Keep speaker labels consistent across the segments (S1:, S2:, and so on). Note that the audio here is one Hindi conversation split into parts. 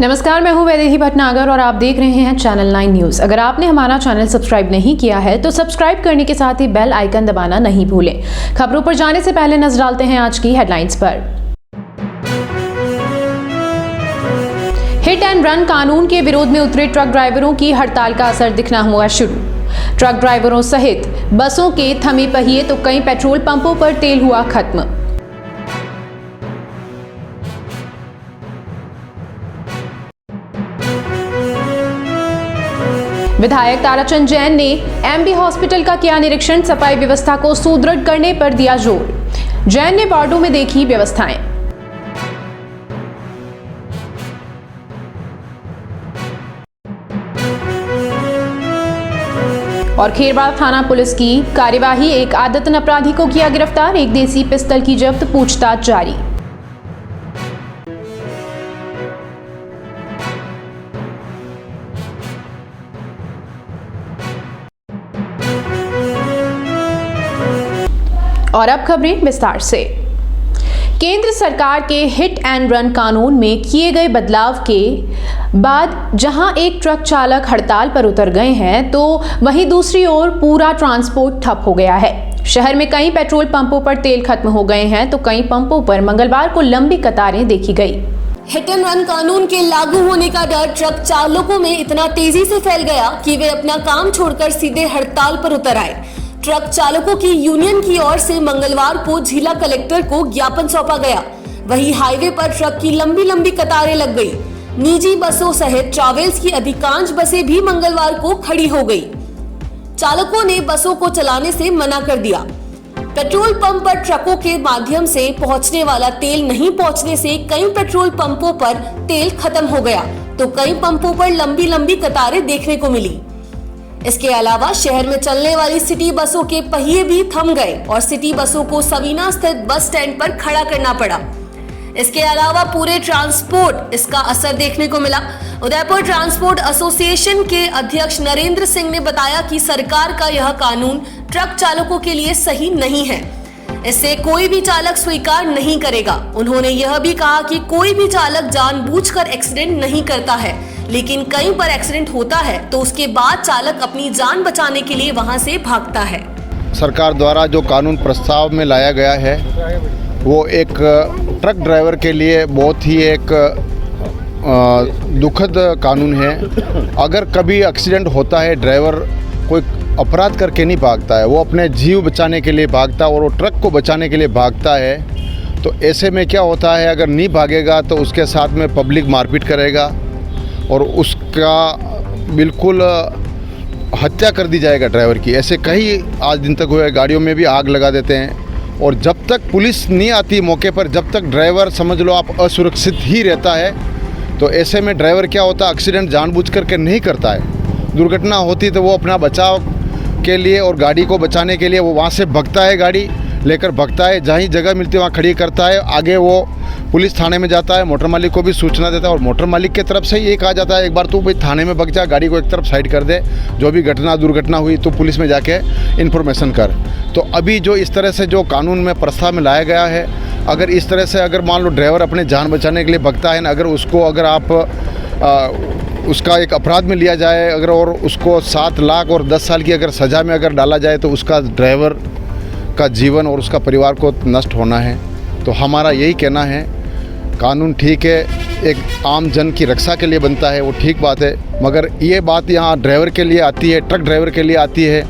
S1: नमस्कार, मैं हूं वैदेही भटनागर और आप देख रहे हैं चैनल 9 न्यूज़। अगर आपने हमारा चैनल सब्सक्राइब नहीं किया है तो सब्सक्राइब करने के साथ ही बेल आइकन दबाना नहीं भूलें। खबरों पर जाने से पहले नजर डालते हैं आज की हेडलाइंस पर। हिट एंड रन कानून के विरोध में उतरे ट्रक ड्राइवरों की हड़ताल का असर दिखना हुआ शुरू। ट्रक ड्राइवरों सहित बसों के थमे पहिए तो कई पेट्रोल पंपों पर तेल हुआ खत्म। विधायक ताराचंद जैन ने एमबी हॉस्पिटल का किया निरीक्षण, सफाई व्यवस्था को सुदृढ़ करने पर दिया जोर। जैन ने वार्डों में देखी व्यवस्थाएं। और खेरवाड़ थाना पुलिस की कार्यवाही, एक आदतन अपराधी को किया गिरफ्तार, एक देसी पिस्तल की जब्त, पूछताछ जारी। और अब खबरें विस्तार से। केंद्र सरकार के हिट एंड रन कानून में किए गए बदलाव के बाद जहां एक ट्रक चालक हड़ताल पर उतर गए हैं तो वहीं दूसरी ओर पूरा ट्रांसपोर्ट ठप हो गया है। शहर में कई पेट्रोल पंपों पर तेल खत्म हो गए हैं तो कई पंपों पर मंगलवार को लंबी कतारें देखी गई।
S2: हिट एंड रन कानून के लागू होने का डर ट्रक चालकों में इतना तेजी से फैल गया कि वे अपना काम छोड़कर सीधे हड़ताल पर उतर आए। ट्रक चालकों की यूनियन की ओर से मंगलवार को जिला कलेक्टर को ज्ञापन सौंपा गया। वहीं हाईवे पर ट्रक की लंबी लंबी कतारें लग गई। निजी बसों सहित ट्रैवल्स की अधिकांश बसें भी मंगलवार को खड़ी हो गई। चालकों ने बसों को चलाने से मना कर दिया। पेट्रोल पंप पर ट्रकों के माध्यम से पहुंचने वाला तेल नहीं पहुंचने से कई पेट्रोल पंपों पर तेल खत्म हो गया तो कई पंपों पर लंबी लंबी कतारें देखने को मिली। इसके अलावा शहर में चलने वाली सिटी बसों के पहिए भी थम गए और सिटी बसों को सवीना स्थित बस स्टैंड पर खड़ा करना पड़ा। इसके अलावा पूरे ट्रांसपोर्ट इसका असर देखने को मिला। उदयपुर ट्रांसपोर्ट एसोसिएशन के अध्यक्ष नरेंद्र सिंह ने बताया कि सरकार का यह कानून ट्रक चालकों के लिए सही नहीं है। इसे कोई भी चालक स्वीकार नहीं करेगा। उन्होंने यह भी कहा कि कोई भी चालक जानबूझकर एक्सीडेंट नहीं करता है, लेकिन कहीं पर एक्सीडेंट होता है तो उसके बाद चालक अपनी जान बचाने के लिए वहां से भागता है।
S3: सरकार द्वारा जो कानून प्रस्ताव में लाया गया है वो एक ट्रक ड्राइवर के लिए बहुत ही एक दुखद कानून है। अगर कभी एक्सीडेंट होता है, ड्राइवर कोई अपराध करके नहीं भागता है, वो अपने जीव बचाने के लिए भागता है और वो ट्रक को बचाने के लिए भागता है। तो ऐसे में क्या होता है, अगर नहीं भागेगा तो उसके साथ में पब्लिक मारपीट करेगा और उसका बिल्कुल हत्या कर दी जाएगा ड्राइवर की। ऐसे कई आज दिन तक हुए, गाड़ियों में भी आग लगा देते हैं। और जब तक पुलिस नहीं आती मौके पर, जब तक ड्राइवर समझ लो आप असुरक्षित ही रहता है, तो ऐसे में ड्राइवर क्या होता है, एक्सीडेंट जानबूझ करके नहीं करता है। दुर्घटना होती तो वो अपना बचाव के लिए और गाड़ी को बचाने के लिए वो वहाँ से भगता है, गाड़ी लेकर भगता है, जहाँ जगह मिलती है वहाँ खड़ी करता है। आगे वो पुलिस थाने में जाता है, मोटर मालिक को भी सूचना देता है और मोटर मालिक की तरफ से ये कहा जाता है एक बार तू भाई थाने में भग जा, गाड़ी को एक तरफ साइड कर दे, जो भी दुर्घटना हुई तो पुलिस में जाके इन्फॉर्मेशन कर। तो अभी जो इस तरह से जो कानून में प्रस्ताव में लाया गया है, अगर इस तरह से अगर मान लो ड्राइवर अपने जान बचाने के लिए भगता है ना, अगर उसको अगर आप उसका एक अपराध में लिया जाए अगर और उसको 7 लाख और 10 साल की अगर सज़ा में अगर डाला जाए तो उसका ड्राइवर का जीवन और उसका परिवार को नष्ट होना है। तो हमारा यही कहना है, कानून ठीक है, एक आम जन की रक्षा के लिए बनता है, वो ठीक बात है, मगर ये बात यहाँ ड्राइवर के लिए आती है, ट्रक ड्राइवर के लिए आती है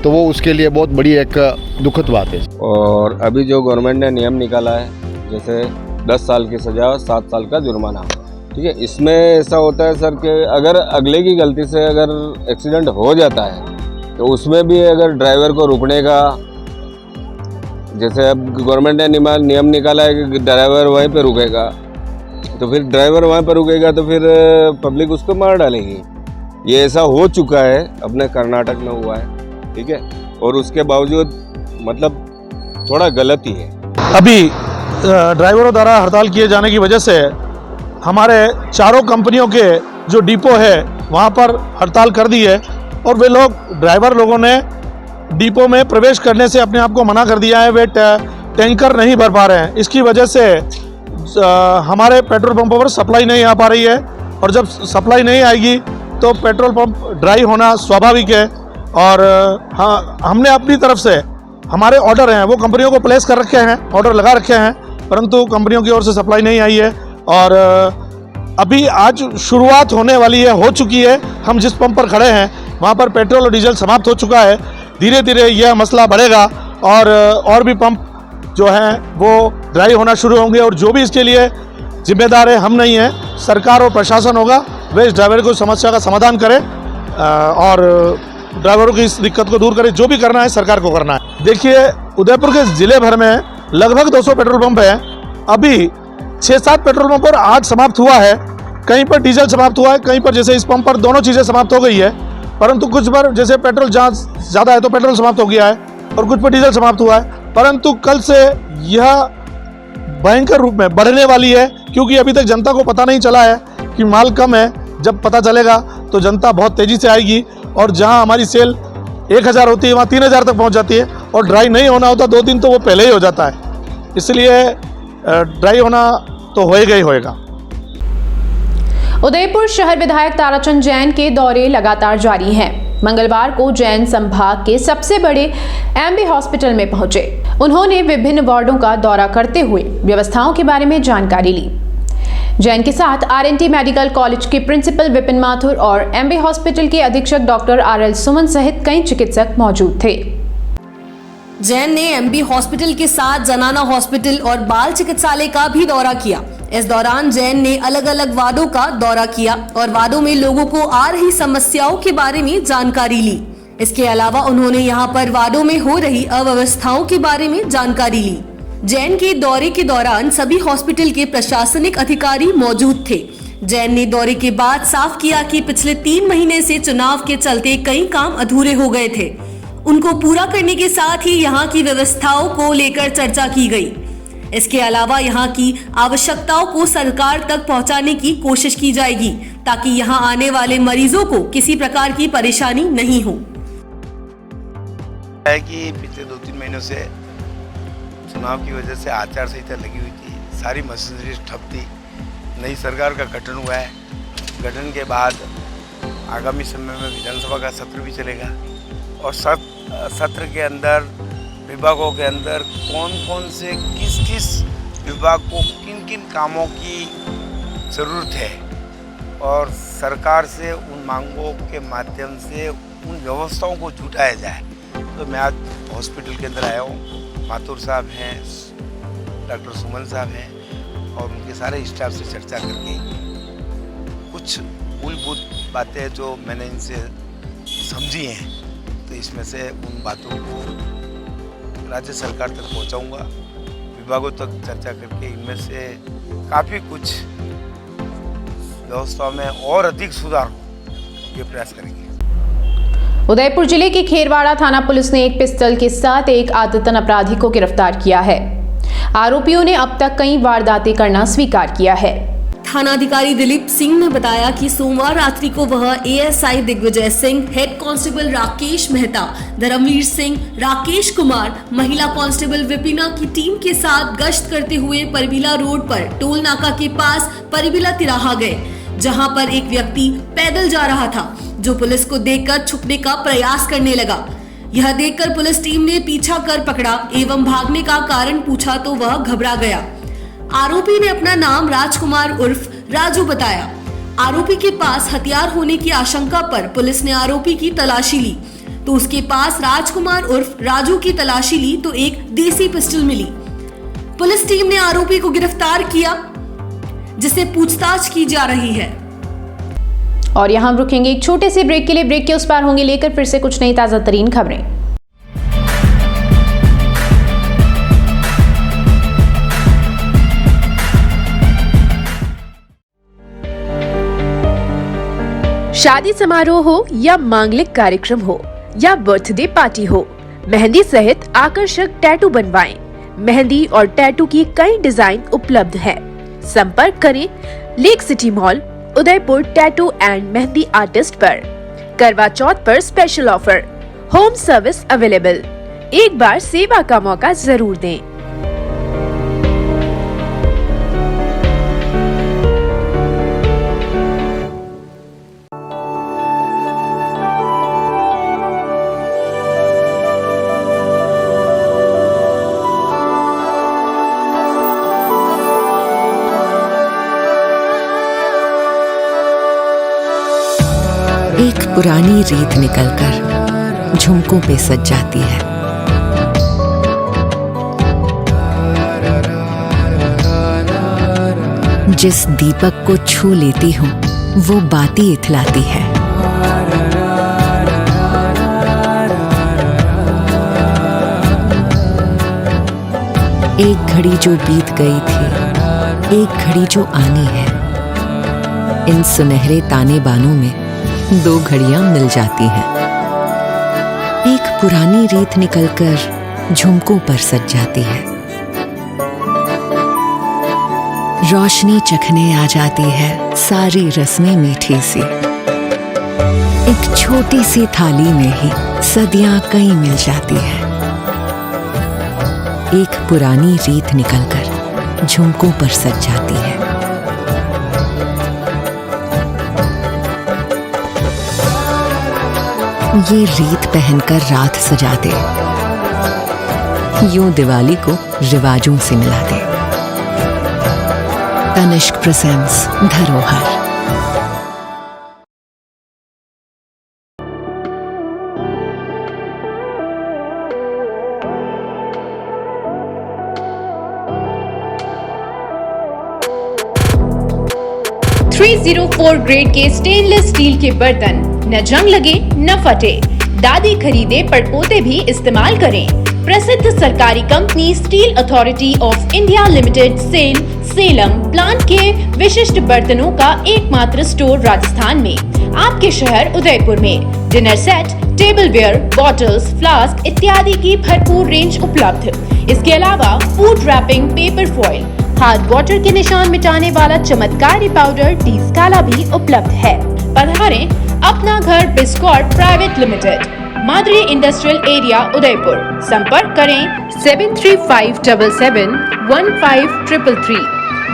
S3: तो वो उसके लिए बहुत बड़ी एक दुखद बात है।
S4: और अभी जो गवर्नमेंट ने नियम निकाला है, जैसे 10 साल की सज़ा और 7 साल का जुर्माना, ठीक है, इसमें ऐसा होता है सर कि अगर अगले की गलती से अगर एक्सीडेंट हो जाता है तो उसमें भी अगर ड्राइवर को रुकने का, जैसे अब गवर्नमेंट ने नियम निकाला है कि ड्राइवर वहीं पे रुकेगा, तो फिर ड्राइवर वहीं पर रुकेगा तो फिर पब्लिक उसको मार डालेगी। ये ऐसा हो चुका है, अपने कर्नाटक में हुआ है, ठीक है, और उसके बावजूद मतलब थोड़ा गलत ही है।
S5: अभी ड्राइवरों द्वारा हड़ताल किए जाने की वजह से हमारे चारों कंपनियों के जो डिपो है वहाँ पर हड़ताल कर दी है और वे लोग ड्राइवर लोगों ने डिपो में प्रवेश करने से अपने आप को मना कर दिया है। वे टैंकर नहीं भर पा रहे हैं। इसकी वजह से हमारे पेट्रोल पंपों पर सप्लाई नहीं आ पा रही है और जब सप्लाई नहीं आएगी तो पेट्रोल पंप ड्राई होना स्वाभाविक है। और हाँ, हमने अपनी तरफ से हमारे ऑर्डर हैं वो कंपनियों को प्लेस कर रखे हैं, ऑर्डर लगा रखे हैं, परंतु कंपनियों की ओर से सप्लाई नहीं आई है। और अभी आज शुरुआत होने वाली है, हो चुकी है। हम जिस पंप पर खड़े हैं वहाँ पर पेट्रोल और डीजल समाप्त हो चुका है। धीरे धीरे यह मसला बढ़ेगा और भी पंप जो हैं वो ड्राई होना शुरू होंगे। और जो भी इसके लिए जिम्मेदार है हम नहीं हैं, सरकार और प्रशासन होगा, वे इस ड्राइवर को समस्या का समाधान करें और ड्राइवरों की इस दिक्कत को दूर करें। जो भी करना है सरकार को करना है। देखिए, उदयपुर के ज़िले भर में लगभग 200 पेट्रोल पंप हैं। अभी 6-7 पेट्रोल पंप पर आग समाप्त हुआ है, कहीं पर डीजल समाप्त हुआ है, कहीं पर जैसे इस पंप पर दोनों चीज़ें समाप्त हो गई है, परंतु कुछ पर जैसे पेट्रोल जहाँ ज़्यादा है तो पेट्रोल समाप्त हो गया है और कुछ पर डीजल समाप्त हुआ है। परंतु कल से यह भयंकर रूप में बढ़ने वाली है, क्योंकि अभी तक जनता को पता नहीं चला है कि माल कम है। जब पता चलेगा तो जनता बहुत तेज़ी से आएगी और जहां हमारी सेल 1000 होती है वहां 3000 तक पहुंच जाती है। और ड्राई नहीं होना होता 2 दिन तो वो पहले ही हो जाता है। इसलिए ड्राई होना तो होएगा ही होएगा।
S1: उदयपुर शहर विधायक ताराचंद जैन के दौरे लगातार जारी हैं। मंगलवार को जैन संभाग के सबसे बड़े एमबी हॉस्पिटल में पहुंचे। उन्होंने विभिन्न वार्डों का दौरा करते हुए व्यवस्थाओं के बारे में जानकारी ली। जैन के साथ आरएनटी मेडिकल कॉलेज के प्रिंसिपल विपिन माथुर और एमबी हॉस्पिटल के अधीक्षक डॉक्टर आरएल सुमन सहित कई चिकित्सक मौजूद थे।
S2: जैन ने एमबी हॉस्पिटल के साथ जनाना हॉस्पिटल और बाल चिकित्सालय का भी दौरा किया। इस दौरान जैन ने अलग अलग वार्डों का दौरा किया और वार्डों में लोगों को आ रही समस्याओं के बारे में जानकारी ली। इसके अलावा उन्होंने यहां पर वार्डों में हो रही अव्यवस्थाओं के बारे में जानकारी ली। जैन के दौरे के दौरान सभी हॉस्पिटल के प्रशासनिक अधिकारी मौजूद थे। जैन ने दौरे के बाद साफ किया कि पिछले 3 महीने से चुनाव के चलते कई काम अधूरे हो गए थे। उनको पूरा करने के साथ ही यहाँ की व्यवस्थाओं को लेकर चर्चा की गई। इसके अलावा यहाँ की आवश्यकताओं को सरकार तक पहुँचाने की कोशिश की जाएगी ताकि यहाँ आने वाले मरीजों को किसी प्रकार की परेशानी नहीं हो।
S6: है कि पिछले 2-3 महीनों से चुनाव की वजह से आचार संहिता लगी हुई थी, सारी मशीनरी ठप थी। नई सरकार का गठन हुआ है। गठन के बाद आगामी समय में विधानसभा का सत्र भी चलेगा और सत्र के अंदर विभागों के अंदर कौन कौन से किस किस विभाग को किन किन कामों की ज़रूरत है और सरकार से उन मांगों के माध्यम से उन व्यवस्थाओं को जुटाया जाए। तो मैं आज हॉस्पिटल के अंदर आया हूँ। माथुर साहब हैं, डॉक्टर सुमन साहब हैं और उनके सारे स्टाफ से चर्चा करके कुछ मूलभूत बातें जो मैंने इनसे समझी हैं, तो इसमें से उन बातों को राज्य सरकार तक पहुंचाऊंगा, विभागों तक चर्चा करके इनमें से काफ़ी कुछ व्यवस्था में और अधिक सुधार हो, ये प्रयास करेंगे।
S1: उदयपुर जिले के खेरवाड़ा थाना पुलिस ने एक पिस्टल के साथ एक आदतन अपराधी को गिरफ्तार किया है। आरोपियों ने अब तक कई वारदातें करना स्वीकार किया है।
S2: थानाधिकारी दिलीप सिंह ने बताया कि सोमवार रात्रि को वह ASI Digvijay Singh, head constable Rakesh Mehta, Dharamvir Singh, Rakesh Kumar, महिला कांस्टेबल विपिना की टीम के साथ गश्त करते हुए परबिला रोड पर टोल नाका के पास परबिला तिराहा गए, जहां पर एक व्यक्ति पैदल जा रहा था जो पुलिस को देखकर छुपने का प्रयास करने लगा। यह देखकर पुलिस टीम ने पीछा कर पकड़ा एवं भागने का कारण पूछा तो वह घबरा गया। आरोपी ने अपना नाम राजकुमार उर्फ राजू बताया। आरोपी के पास हथियार होने की आशंका पर पुलिस ने आरोपी की तलाशी ली तो उसके पास राजकुमार उर्फ राजू की तलाशी ली तो एक देसी पिस्टल मिली। पुलिस टीम ने आरोपी को गिरफ्तार किया जिससे पूछताछ की जा रही है।
S1: और यहाँ हम रुकेंगे एक छोटे से ब्रेक के लिए। ब्रेक के उस पार होंगे लेकर फिर से कुछ नई ताजा तरीन खबरें।
S7: शादी समारोह हो या मांगलिक कार्यक्रम हो या बर्थडे पार्टी हो, मेहंदी सहित आकर्षक टैटू बनवाएं। मेहंदी और टैटू की कई डिजाइन उपलब्ध है। संपर्क करें lake city mall, Udaipur tattoo and mehndi artist पर। करवा चौथ पर special offer, home service available. एक बार सेवा का मौका जरूर दें।
S8: एक पुरानी रीत निकलकर झुमकों पे सज जाती है। जिस दीपक को छू लेती हूँ वो बाती इथलाती है। एक घड़ी जो बीत गई थी, एक घड़ी जो आनी है, इन सुनहरे ताने बानों में दो घड़ियां मिल जाती हैं। एक पुरानी रीत निकलकर झुमकों पर सज जाती है। रोशनी चखने आ जाती है सारी रस्में मीठी सी। एक छोटी सी थाली में ही सदियां कई मिल जाती है। एक पुरानी रीत निकलकर झुमकों पर सज जाती है। ये रीत पहनकर रात सजा दे, यूं दिवाली को रिवाजों से मिला दे। तनिष्क प्रेजेंट्स धरोहर।
S1: .304 ग्रेड के स्टेनलेस स्टील के बर्तन न जंग लगे न फटे। दादी खरीदे पड़पोते भी इस्तेमाल करें। प्रसिद्ध सरकारी company steel authority of India limited Salem plant के विशिष्ट बर्तनों का एकमात्र स्टोर राजस्थान में, आपके शहर उदयपुर में। Dinner set, tableware, bottles, flask इत्यादि की भरपूर रेंज उपलब्ध। इसके अलावा food wrapping, paper foil, hard water के निशान मिटाने वाला चमत्कारी पाउडर टी स्काला भी उपलब्ध है। पधारें अपना घर Biscot private limited, Madri industrial area Udaipur. संपर्क करें 7357715333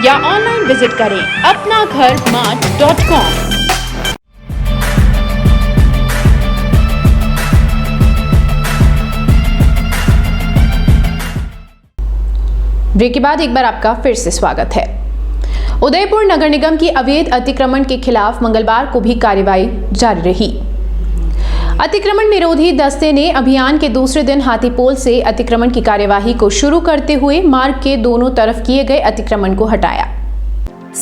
S1: या ऑनलाइन विजिट करें apnagharmart.com। ब्रेक के बाद एक बार आपका फिर से स्वागत है। उदयपुर नगर निगम की अवैध अतिक्रमण के खिलाफ मंगलवार को भी कार्रवाई जारी रही। अतिक्रमण निरोधी दस्ते ने अभियान के दूसरे दिन हाथीपोल से अतिक्रमण की कार्यवाही को शुरू करते हुए मार्ग के दोनों तरफ किए गए अतिक्रमण को हटाया।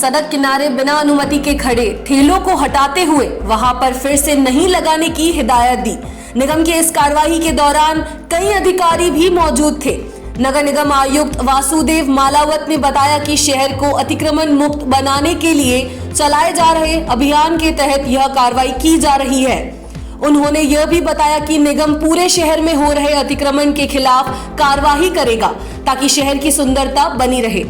S2: सड़क किनारे बिना अनुमति के खड़े ठेलों को हटाते हुए वहां पर फिर से नहीं लगाने की हिदायत दी। निगम की इस कार्रवाई के दौरान कई अधिकारी भी मौजूद थे। नगर निगम आयुक्त वासुदेव मालावत ने बताया कि शहर को अतिक्रमण मुक्त बनाने के लिए चलाए जा रहे अभियान के तहत यह कार्रवाई की जा रही है। उन्होंने यह भी बताया कि निगम पूरे शहर में हो रहे अतिक्रमण के खिलाफ कार्रवाई करेगा ताकि शहर की सुंदरता बनी रहे।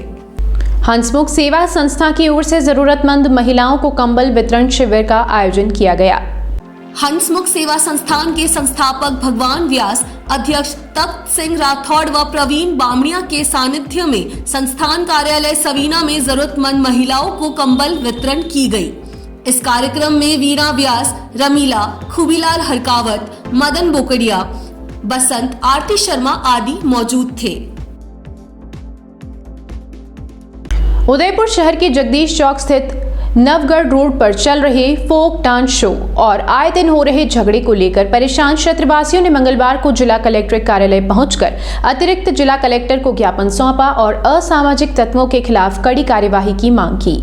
S1: हंसमुख सेवा संस्था की ओर से जरूरतमंद महिलाओं को कंबल वितरण शिविर का आयोजन किया गया।
S2: हंसमुख सेवा संस्थान के संस्थापक भगवान व्यास, अध्यक्ष तख्त सिंह राठौड़ व प्रवीण बामणिया के सानिध्य में संस्थान कार्यालय सवीना में जरूरतमंद महिलाओं को कंबल वितरण की गई। इस कार्यक्रम में वीरा व्यास, रमीला, खुबीलाल हरकावत, मदन बोकड़िया, बसंत, आरती शर्मा आदि मौजूद थे।
S1: उदयपुर शहर के जगदीश चौक स्थित नवगढ़ रोड पर चल रहे फोक डांस शो और आए दिन हो रहे झगड़े को लेकर परेशान क्षेत्रवासियों ने मंगलवार को जिला कलेक्ट्रेट कार्यालय पहुंचकर अतिरिक्त जिला कलेक्टर को ज्ञापन सौंपा और असामाजिक तत्वों के खिलाफ कड़ी कार्यवाही की मांग की।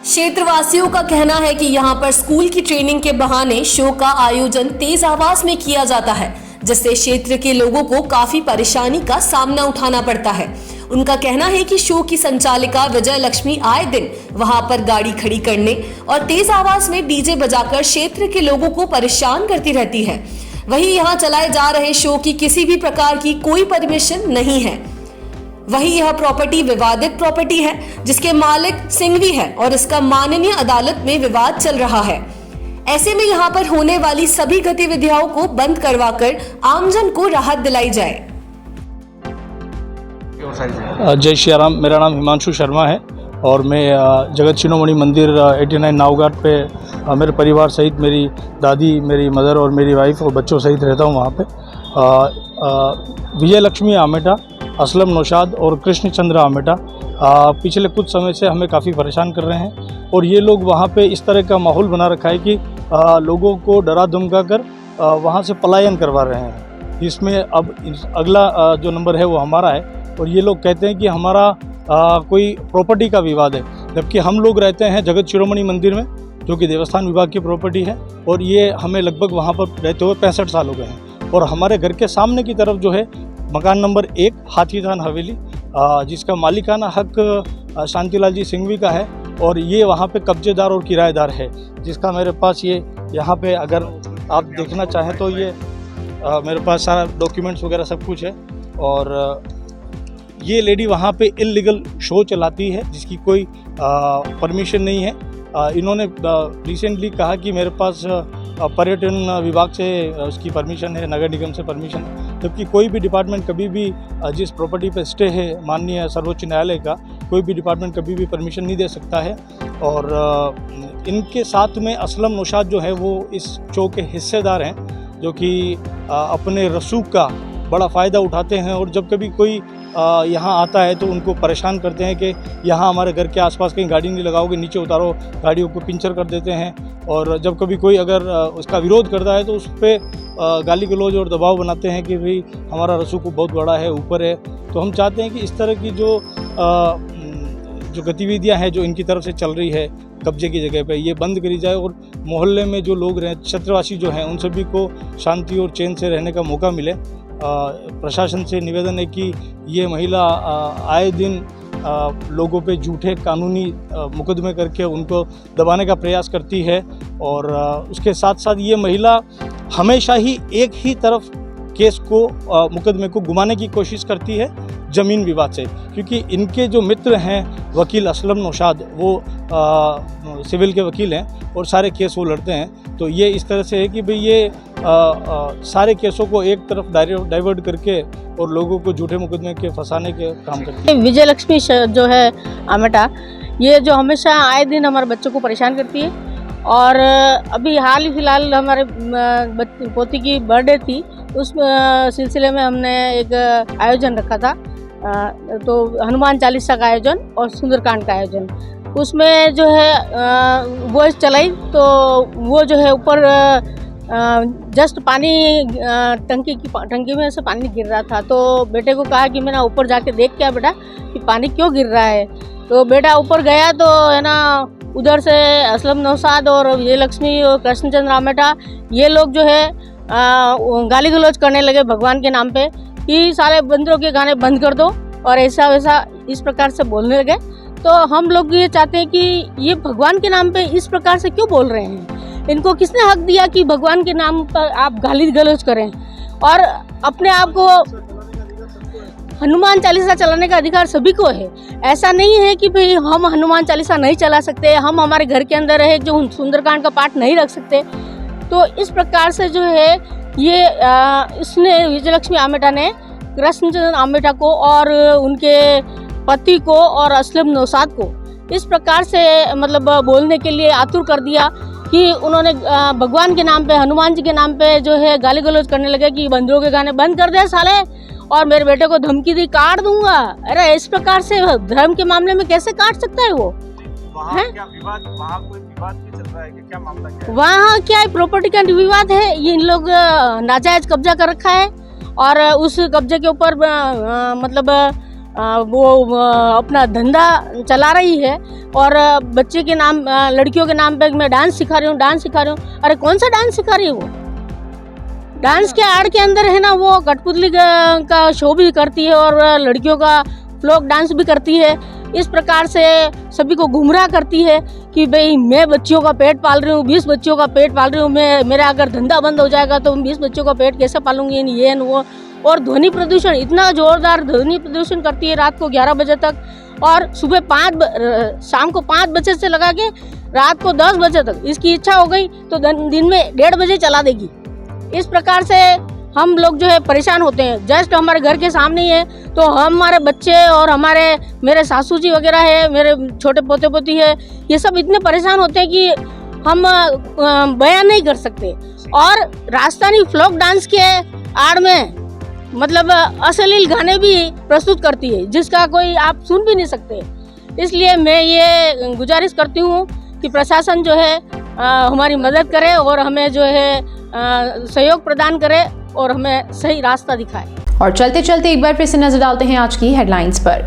S2: क्षेत्रवासियों का कहना है कि यहां पर स्कूल की ट्रेनिंग के बहाने शो का आयोजन तेज आवाज में किया जाता है, जिससे क्षेत्र के लोगों को काफी परेशानी का सामना उठाना पड़ता है। उनका कहना है कि शो की संचालिका विजय लक्ष्मी आए दिन वहां पर गाड़ी खड़ी करने और तेज आवाज में डीजे बजाकर क्षेत्र के लोगों को परेशान करती रहती है। वहीं यहां चलाए जा रहे शो की किसी भी प्रकार की कोई परमिशन नहीं है। वहीं यह प्रॉपर्टी विवादित प्रॉपर्टी है, जिसके मालिक सिंघवी है और इसका माननीय अदालत में विवाद चल रहा है। ऐसे में यहाँ पर होने वाली सभी गतिविधियों को बंद करवाकर आमजन को राहत दिलाई जाए।
S5: जय श्री राम। मेरा नाम हिमांशु शर्मा है और मैं जगत शिरोमणि मंदिर 89 नावघाट पे मेरे परिवार सहित, मेरी दादी, मेरी मदर और मेरी वाइफ और बच्चों सहित रहता हूँ वहाँ पे। विजय लक्ष्मी आमेटा, असलम नौशाद और कृष्ण चंद्र आमेटा पिछले कुछ समय से हमें काफ़ी परेशान कर रहे हैं और ये लोग वहाँ पे इस तरह का माहौल बना रखा है कि लोगों को डरा धमका कर वहाँ से पलायन करवा रहे हैं। इसमें अब अगला जो नंबर है वो हमारा है और ये लोग कहते हैं कि हमारा कोई प्रॉपर्टी का विवाद है, जबकि हम लोग रहते हैं जगत शिरोमणि मंदिर में, जो कि देवस्थान विभाग की प्रॉपर्टी है और ये हमें लगभग वहाँ पर रहते हुए 65 साल हो गए हैं। और हमारे घर के सामने की तरफ जो है मकान नंबर 1 हाथीदान हवेली, जिसका मालिकाना हक शांतिलाल जी सिंघवी का है और ये वहाँ पे कब्जेदार और किराएदार है, जिसका मेरे पास ये यहाँ पे अगर आप देखना चाहें तो ये मेरे पास सारा डॉक्यूमेंट्स वगैरह सब कुछ है। और ये लेडी वहाँ पे इल्लीगल शो चलाती है जिसकी कोई परमिशन नहीं है। इन्होंने रिसेंटली कहा कि मेरे पास पर्यटन विभाग से उसकी परमिशन है, नगर निगम से परमिशन है, जबकि कोई भी डिपार्टमेंट कभी भी जिस प्रॉपर्टी पे स्टे है माननीय सर्वोच्च न्यायालय का, कोई भी डिपार्टमेंट कभी भी परमिशन नहीं दे सकता है। और इनके साथ में असलम नौशाद जो है वो इस शो के हिस्सेदार हैं, जो कि अपने रसूख का बड़ा फ़ायदा उठाते हैं और जब कभी कोई यहाँ आता है तो उनको परेशान करते हैं कि यहाँ हमारे घर के आसपास कहीं गाड़ी नहीं लगाओगे, नीचे उतारो, गाड़ियों को पिंचर कर देते हैं। और जब कभी कोई अगर उसका विरोध करता है तो उस पर गाली गलौज और दबाव बनाते हैं कि भाई हमारा रसूख बहुत बड़ा है, ऊपर है। तो हम चाहते हैं कि इस तरह की जो गतिविधियाँ हैं जो इनकी तरफ से चल रही है कब्जे की जगह पे, ये बंद करी जाए और मोहल्ले में जो लोग क्षेत्रवासी जो हैं उन सभी को शांति और चैन से रहने का मौका मिले। प्रशासन से निवेदन है कि ये महिला आए दिन लोगों पे झूठे कानूनी मुकदमे करके उनको दबाने का प्रयास करती है और उसके साथ साथ ये महिला हमेशा ही एक ही तरफ केस को मुकदमे को घुमाने की कोशिश करती है ज़मीन विवाद से, क्योंकि इनके जो मित्र हैं वकील असलम नौशाद, वो सिविल के वकील हैं और सारे केस वो लड़ते हैं। तो ये इस तरह से है कि भाई ये सारे केसों को एक तरफ डाइवर्ट करके और लोगों को झूठे मुकदमे के फंसाने के काम करती है।
S9: विजय लक्ष्मी जो है आमेटा, ये जो हमेशा आए दिन हमारे बच्चों को परेशान करती है और अभी हाल ही फिलहाल हमारे पोती की बर्थडे थी, उस सिलसिले में हमने एक आयोजन रखा था, तो हनुमान चालीसा का आयोजन और सुंदरकांड का आयोजन। उसमें जो है वॉइस चलाई तो वो जो है ऊपर जस्ट पानी टंकी में से पानी गिर रहा था, तो बेटे को कहा कि मैं ना ऊपर जाके देख क्या बेटा कि पानी क्यों गिर रहा है। तो बेटा ऊपर गया तो है ना उधर से असलम नौशाद और विजय लक्ष्मी और कृष्णचंद्र आमेटा ये लोग जो है गाली गलौज करने लगे भगवान के नाम पे कि सारे बंदरों के गाने बंद कर दो और ऐसा वैसा इस प्रकार से बोलने लगे। तो हम लोग ये चाहते हैं कि ये भगवान के नाम पे इस प्रकार से क्यों बोल रहे हैं, इनको किसने हक दिया कि भगवान के नाम पर आप गाली गलौज करें। और अपने आप को हनुमान चालीसा चलाने का अधिकार सभी को है, ऐसा नहीं है कि भाई हम हनुमान चालीसा नहीं चला सकते, हम हमारे घर के अंदर है जो सुंदरकांड का पाठ नहीं रख सकते। तो इस प्रकार से जो है ये इसने विजय लक्ष्मी आमेटा ने कृष्णचंद्र आमेटा को और उनके पति को और असलम नौशाद को इस प्रकार से मतलब बोलने के लिए आतुर कर दिया कि उन्होंने भगवान के नाम पे, हनुमान जी के नाम पे जो है गाली गलौज करने लगे कि बंदरों के गाने बंद कर दे साले, और मेरे बेटे को धमकी दी काट दूंगा। अरे इस प्रकार से धर्म के मामले में कैसे काट सकता है वो?
S5: वहाँ क्या विवाद, वहाँ कोई विवाद भी चल रहा है कि क्या मामला क्या है?
S9: वहाँ क्या है, प्रॉपर्टी का विवाद है। ये इन लोग नाजायज कब्जा कर रखा है और उस कब्जे के ऊपर मतलब वो अपना धंधा चला रही है और बच्चे के नाम, लड़कियों के नाम पे मैं डांस सिखा रही हूँ। अरे कौन सा डांस सिखा रही है वो? डांस के आड़ के अंदर है ना वो कठपुतली का शो भी करती है और लड़कियों का फ्लोक डांस भी करती है। इस प्रकार से सभी को गुमराह करती है कि भाई मैं बच्चियों का पेट पाल रही हूँ, 20 बच्चियों का पेट पाल रही हूँ, मैं मेरा अगर धंधा बंद हो जाएगा तो 20 बच्चों का पेट कैसे पालूंगी, ये वो। और ध्वनि प्रदूषण, इतना जोरदार ध्वनि प्रदूषण करती है रात को 11 बजे तक और सुबह शाम को 5 बजे से लगा के रात को 10 बजे तक। इसकी इच्छा हो गई तो दिन में 1:30 बजे चला देगी। इस प्रकार से हम लोग जो है परेशान होते हैं। जस्ट हमारे घर के सामने ही है तो हमारे बच्चे और मेरे सासू जी वगैरह है, मेरे छोटे पोते पोती है, ये सब इतने परेशान होते हैं कि हम बयान नहीं कर सकते। और राजस्थानी फ्लोक डांस के आड़ में मतलब अश्लील गाने भी प्रस्तुत करती है जिसका कोई आप सुन भी नहीं सकते। इसलिए मैं ये गुजारिश करती हूँ कि प्रशासन जो है हमारी मदद करे और हमें जो है सहयोग प्रदान करे और हमें सही रास्ता दिखाए।
S1: और चलते चलते एक बार फिर से नजर डालते हैं आज की हेडलाइंस पर।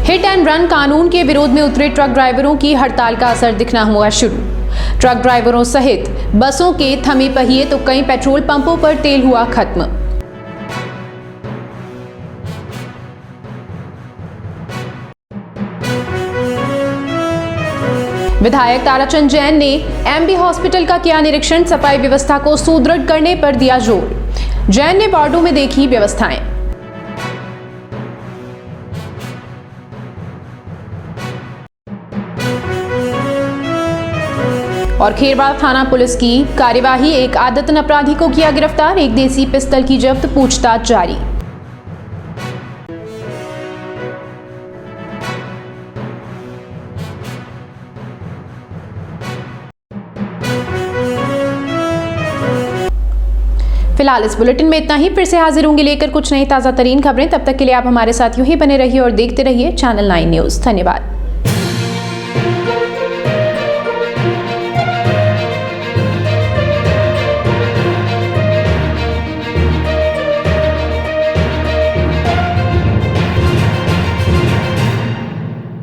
S1: हिट एंड रन कानून के विरोध में उतरे ट्रक ड्राइवरों की हड़ताल का असर दिखना हुआ शुरू। ट्रक ड्राइवरों सहित बसों के थमे पहिए तो कई पेट्रोल पंपों पर तेल हुआ खत्म। विधायक ताराचंद जैन ने एमबी हॉस्पिटल का किया निरीक्षण, सफाई व्यवस्था को सुदृढ़ करने पर दिया जोर। जैन ने वार्डों में देखी व्यवस्थाएं। और खेरवाड़ा थाना पुलिस की कार्यवाही, एक आदतन अपराधी को किया गिरफ्तार, एक देसी पिस्तल की जब्त, पूछताछ जारी। फिलहाल इस बुलेटिन में इतना ही। फिर से हाजिर होंगे लेकर कुछ नई ताजा तरीन खबरें। तब तक के लिए आप हमारे साथ यूं ही बने रहिए और देखते रहिए चैनल 9 न्यूज। धन्यवाद।